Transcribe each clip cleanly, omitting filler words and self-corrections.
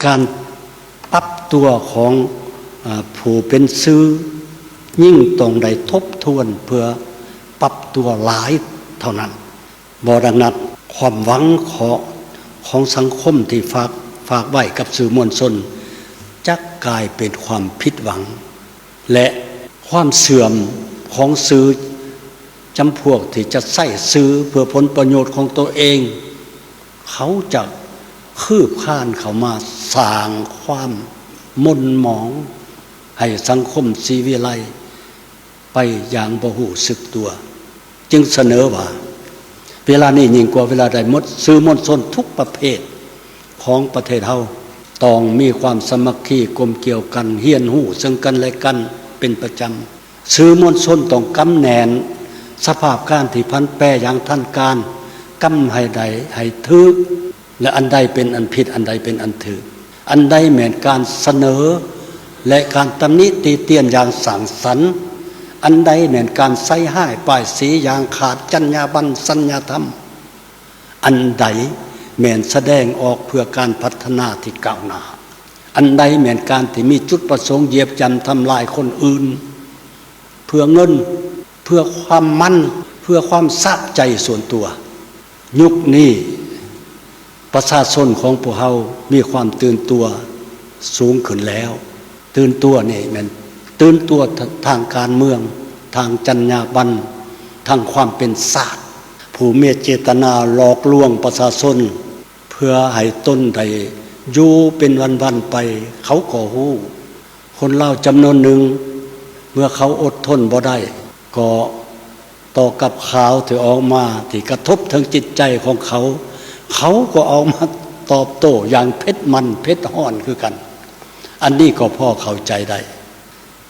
การปรับตัวของผู้เป็นสื่อยิ่งต้องได้ทบทวนเพื่อปรับตัวหลายเท่านั้นบ่ดังนั้นความหวังของสังคมที่ฝากไว้กับสื่อมวลชนจะกลายเป็นความผิดหวังและความเสื่อมของสื่อจำพวกที่จะใส่สื่อเพื่อผลประโยชน์ของตัวเองเขาจะคืบคลานเข้ามาสร้างความหม่นหมองให้สังคมศรีวิไลไปอย่างบ่ฮู้สึกตัวจึงเสนอว่าเวลานี้ยิ่งกว่าเวลาใดหมดสื่อมวลชนทุกประเภทของประเทศเฮาต้องมีความสามัคคีกลมเกี่ยวกันเฮียนหู้ซึ่งกันและกันเป็นประจำสื่อมวลชนต้องกำแหนนสภาพการที่พันแปรอย่างทันการกำให้ใดให้ถือและอันใดเป็นอันผิดอันใดเป็นอันถืออันใดแม้นการเสนอและการตำหนิตีเตียนอย่างสร้างสรรค์อันใดแม้นการใส่ห้ายป้ายสีอย่างขาดจรรยาบรรณสัญญาธรรมอันใดแม้นแสดงออกเพื่อการพัฒนาที่ก้าวหน้าอันใดแม้นการที่มีจุดประสงค์เหยียบย่ำทำลายคนอื่นเพื่อเงินเพื่อความมั่นเพื่อความสะใจส่วนตัวยุคนี้ประชาชนของพวกเรามีความตื่นตัวสูงขึ้นแล้วตื่นตัวนี่แม่นตื่นตัวทางการเมืองทางจรรยาบรรณทางความเป็นศาสตร์ผู้มีเจตนาหลอกลวงประชาชนเพื่อให้ตนได้อยู่เป็นวันๆไปเขาก็ฮู้คนลาวจำนวนหนึ่งเมื่อเขาอดทนบ่ได้ก็ต่อกับข่าวที่ออกมาที่กระทบถึงจิตใจของเขาก็เอามาตอบโต้อย่างเผ็ดมันเผ็ดร้อนคือกันอันนี้ก็พอเข้าใจได้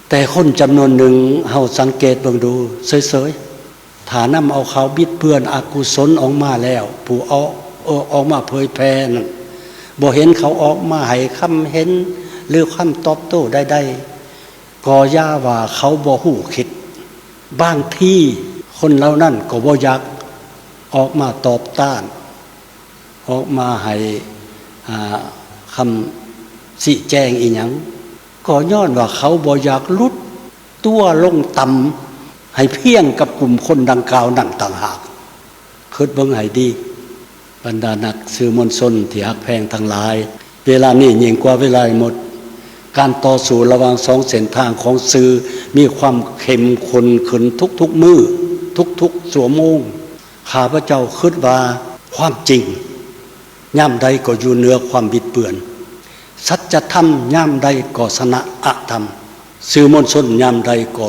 แต่คนจำนวนหนึ่งเฮาสังเกตเบิ่งดูเฉยๆถ้านำเอาข่าวบิดเบือนอกุศลออกมาแล้วผู้ออกมาเผยแพร่นั่นบ่เห็นเขาออกมาให้คำเห็นหรือคำตอบโต้ใดๆก็ย่าว่าเขาบ่ฮู้คิดบางที่คนเหล่านั้นก็บ่อยากออกมาตอบต้านออกมาให้คำสิแจงอีหยังก็ย้อนว่าเขาบ่อยากลุดตัวลงต่ำให้เพียงกับกลุ่มคนดังกล่าวนั่นต่างหากคิดเบิ่งให้ดีบรรดานักสื่อมวลชนที่ฮักแพงทั้งหลายเวลานี้ยิ่งกว่าเวลาหมดการต่อสู้ระหว่างสองเส้นทางของสื่อมีความเข้มข้นขึ้นทุกๆมื้อทุกๆชั่วโมงข้าพเจ้าคิดว่าความจริงย่ำใดก็อยู่เหนือความบิดเบือนสัจธรรมย่ำใดก็ชนะอธรรมสื่อมวลชนย่ำใดก็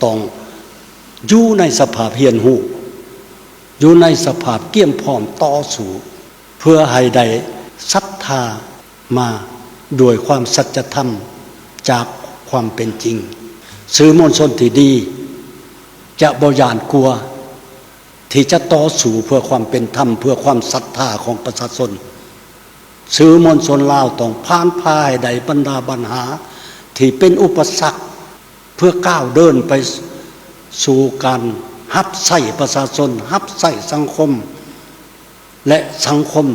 ต้องอยู่ในสภาพเฮียนหูอยู่ในสภาพเกี่ยมพร้อมต่อสู้เพื่อให้ได้ศรัทธามาด้วยความสัจธรรมจากความเป็นจริงสื่อมวลชนที่ดีจะบ่หย่านกลัวที่จะต่อสู้เพื่อความเป็นธรรมเพื่อความศรัทธาของประชาชนสื่อมวลชนลาวต้องผ่านพายใดบรรดาปัญหาที่เป็นอุปสรรคเพื่อก้าวเดินไปสู่การรับใช้ประชาชนรับใช้สังคมและสังคม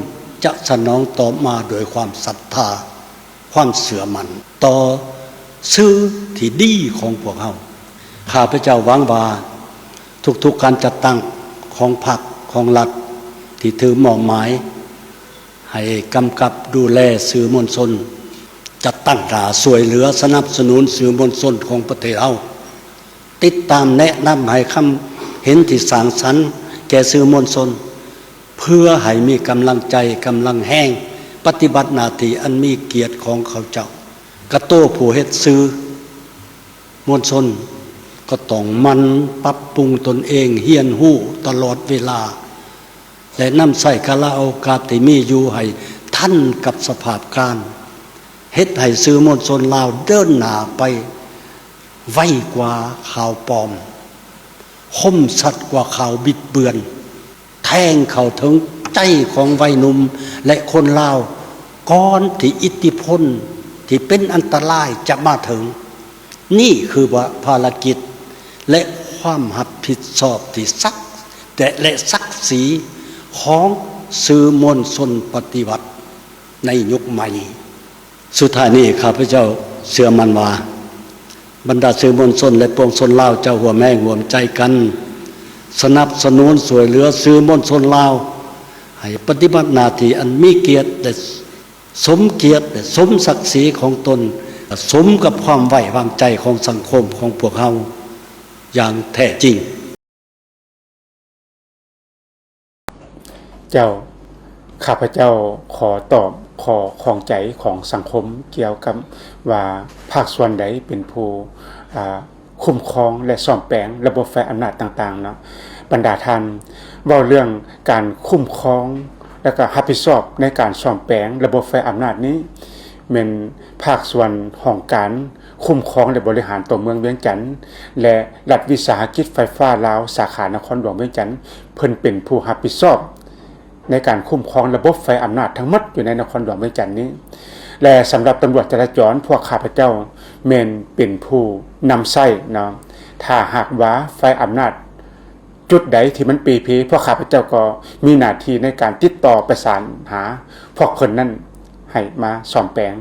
จะสนองตอบมาโดยความศรัทธาความเสื่อมั่นต่อสื่อที่ดีของพวกเราข้าพเจ้าหวังว่าทุกๆการจัดตั้งของพรรคของรัฐที่ถือหมอบหมายให้กำกับดูแลสื่อมวลชนจัดตั้งด่าช่วยเหลือสนับสนุนสื่อมวลชนของประเทศเราติดตามแนะนำให้คำเห็นที่สร้างสรรค์แก่สื่อมวลชนเพื่อให้มีกำลังใจกำลังแห้งปฏิบัติหน้าที่อันมีเกียรติของเขาเจ้ากระโต้ผู้เฮ็ดสื่อมวลชนก็ต้องมันปรับปรุงตนเองเฮียนหู้ตลอดเวลาและนำใส่กาลโอกาสที่มีอยู่ให้ทันกับสภาพการเฮ็ดให้สื่อมวลชนลาวเดินหน้าไปไวกว่าข่าวปลอมคมสัตย์กว่าข่าวบิดเบือนแทงเข้าถึงใจของวัยหนุ่มและคนลาวก่อนที่อิทธิพลที่เป็นอันตรายจะมาถึงนี่คือว่าภารกิจและความรับผิดชอบที่และศักดิ์ศรีของสื่อมวลชนปฏิวัติในยุคใหม่ สุดท้ายนี้ข้าพเจ้าเชื่อมั่นว่าบรรดาสื่อมวลชนและปวงชนลาวเจ้าหัวแม่ห่วมใจกันสนับสนุนสวยเหลือสื่อมวลชนลาวให้ปฏิบัติหน้าที่อันมีเกียรติและสมเกียรติและสมศักดิ์ศรีของตนสมกับความไว้วางใจของสังคมของพวกเราอย่างแท้จริงเจ้าข้าพเจ้าขอตอบขอของใจของสังคมเกี่ยวกับว่าภาคส่วนใดเป็นผู้คุ้มครองและซ่อมแปลงระบบไฟอำนาจต่างๆเนาะบรรดาท่านเว้าเรื่องการคุ้มครองและก็รับผิดชอบในการซ่อมแปลงระบบไฟอำนาจนี้เป็นภาคส่วนของการคุ้มครองและบริหารตัวเมืองเวียงจันทน์และรัฐวิสาหกิจไฟฟ้าลาวสาขานครหลวงเวียงจันทน์เพิ่นเป็นผู้รับผิดชอบในการคุ้มครองระบบไฟอำนาจทั้งหมดอยู่ในนครหลวงเวียงจันทน์นี้และสำหรับตำรวจจราจรพวกข้าพเจ้าแม่นเป็นผู้นำใช้เนาะถ้าหากว่าไฟอำนาจจุดใดที่มันปีพีพวกข้าพเจ้าก็มีหน้าที่ในการติดต่อประสานหาพวกคนนั้นให้มาซ่อมแปลง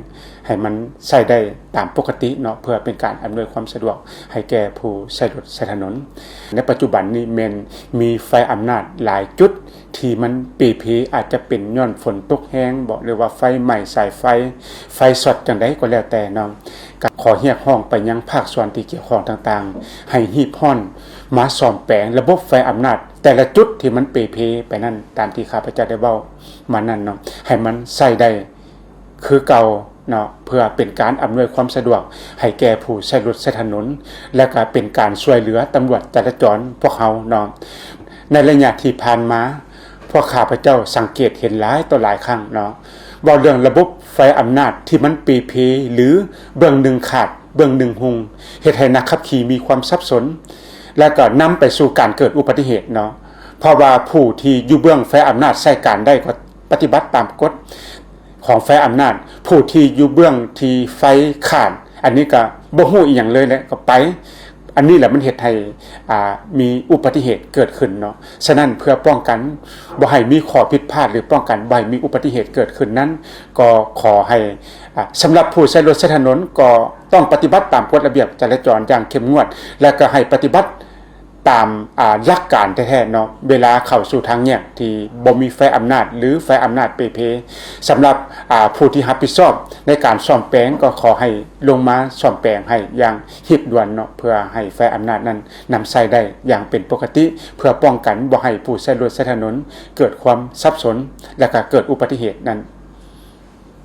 ให้มันใช้ได้ตามปกติเนาะเพื่อเป็นการอำนวยความสะดวกให้แก่ผู้ใช้รถใช้ถนนในปัจจุบันนี้แม่นมีไฟอำนาจหลายจุดที่มันปีพีอาจจะเป็นย้อนฝนตกแห้งบอกหรือว่าไฟใหม่สายไฟช็อตจังได๋ก็แล้วแต่เนาะก็ขอเรียกร้องไปยังภาคส่วนที่เกี่ยวข้องต่างๆให้รีบร้อนมาซ่อมแปลงระบบไฟอำนาจแต่ละจุดที่มันปีพีไปนั่นตามที่ข้าพเจ้าได้เว้ามานั่นเนาะให้มันใช้ได้คือเก่าเนาะเพื่อเป็นการอำนวยความสะดวกให้แก่ผู้ใช้รถใช้ถนนและก็เป็นการช่วยเหลือตำรวจจราจรพวกเขาเนาะในระยะที่ผ่านมาพวกข้าพเจ้าสังเกตเห็นหลายต่อหลายครั้งเนาะว่าเรื่องระบบไฟอำนาจที่มันปีพีหรือเบื้องหนึ่งขาดเบื้องหนึ่งหุงเฮ็ดให้นักขับขี่มีความสับสนและก็นำไปสู่การเกิดอุบัติเหตุเนาะเพราะว่าผู้ที่อยู่เบื้องไฟอำนาจใช้การได้ก็ปฏิบัติตามกฎของไฟอำนาจผู้ที่อยู่เบื้องที่ไฟขาดอันนี้ก็บ่ฮู้อีหยังเลยแหละก็ไปอันนี้แหละมันเฮ็ดให้มีอุบัติเหตุเกิดขึ้นเนาะฉะนั้นเพื่อป้องกันบ่ให้มีข้อผิดพลาดหรือป้องกันบ่ให้มีอุบัติเหตุเกิดขึ้นนั้นก็ขอให้สำหรับผู้ใช้รถใช้ถนนก็ต้องปฏิบัติตามกฎระเบียบจราจรอย่างเข้มงวดและก็ให้ปฏิบัติตามหลักการแท้ๆเนาะเวลาเข้าสู่ทางแยกที่บ่มีไฟอำนาจหรือไฟอำนาจเปเพสำหรับผู้ที่รับผิดชอบในการซ่อมแปลงก็ขอให้ลงมาซ่อมแปลงให้อย่างรีบด่วนเนาะเพื่อให้ไฟอำนาจนั้นนำใช้ได้อย่างเป็นปกติเพื่อป้องกันบ่ให้ผู้ใช้รถใช้ถนนเกิดความสับสนและก็เกิดอุบัติเหตุนั้น